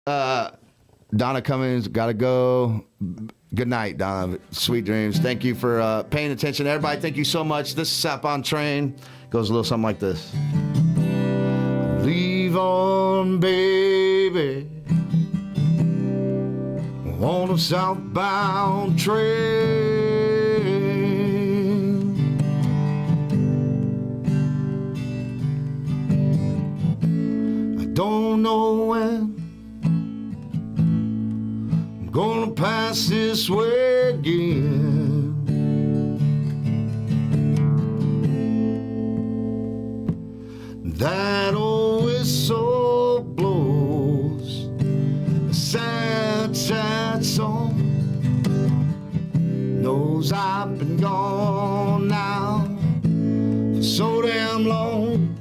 Donna Cummings, gotta go. Good night, Donna. Sweet dreams. Thank you for paying attention. Everybody, thank you so much. This is Sap on Train. Goes a little something like this. Leave on, baby, on a southbound train. I don't know when I'm gonna pass this way again. That old whistle blows a sad, sad song. Knows I've been gone now for so damn long.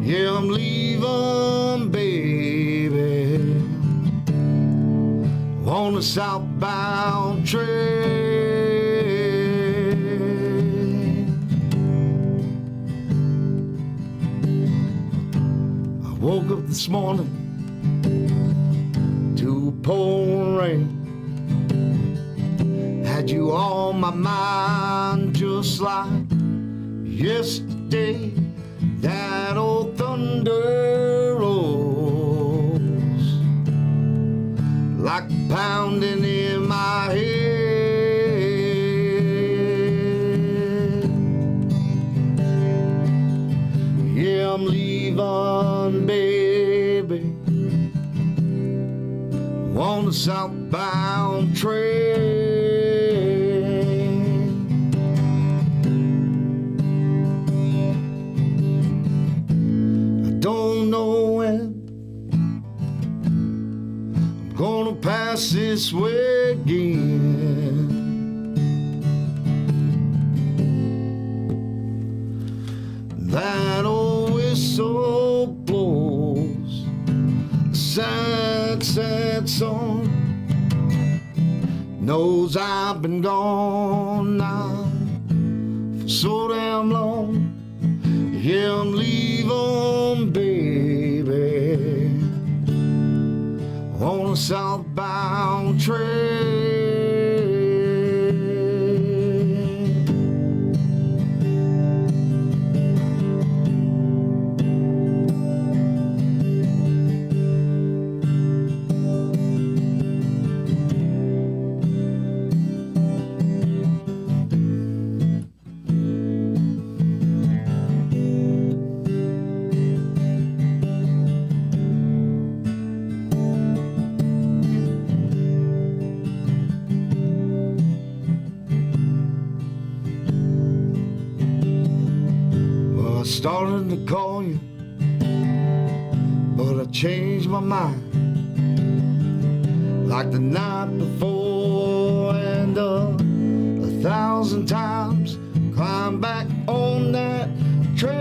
Yeah, I'm leaving, baby, on a southbound train. I woke up this morning to pouring rain. Had you on my mind just like yesterday. That old thunder rolls like pounding in my head. Yeah, I'm leaving, baby, on the southbound train. I don't know when I'm gonna pass this way again. That old whistle blows a sad, sad song. Knows I've been gone now for so damn long. Yeah, I'm leaving, baby, on a southbound train. Started to call you, but I changed my mind like the night before, and 1,000 times climb back on that train,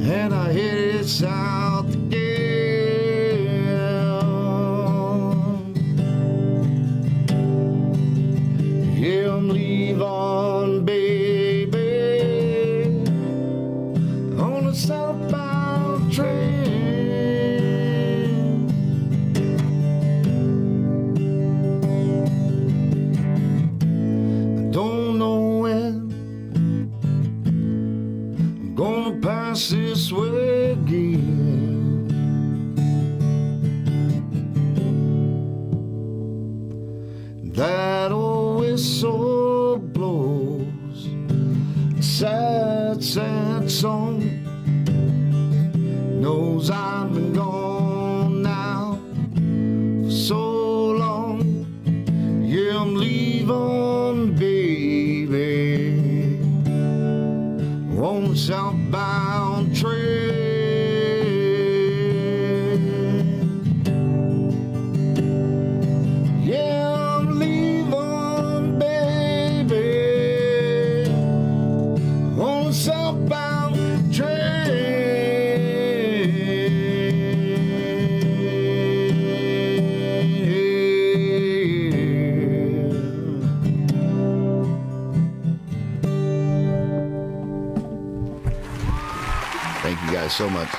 and I headed south again. Yeah, I'm leaving, baby, on a southbound train. I don't know when I'm gonna pass this way again. That old whistle blows a sad, sad song. Knows I've been gone now for so long. Yeah, I'm leaving, baby, on the southbound train. Yeah, I'm leaving, baby, on the southbound train. Thank you guys so much.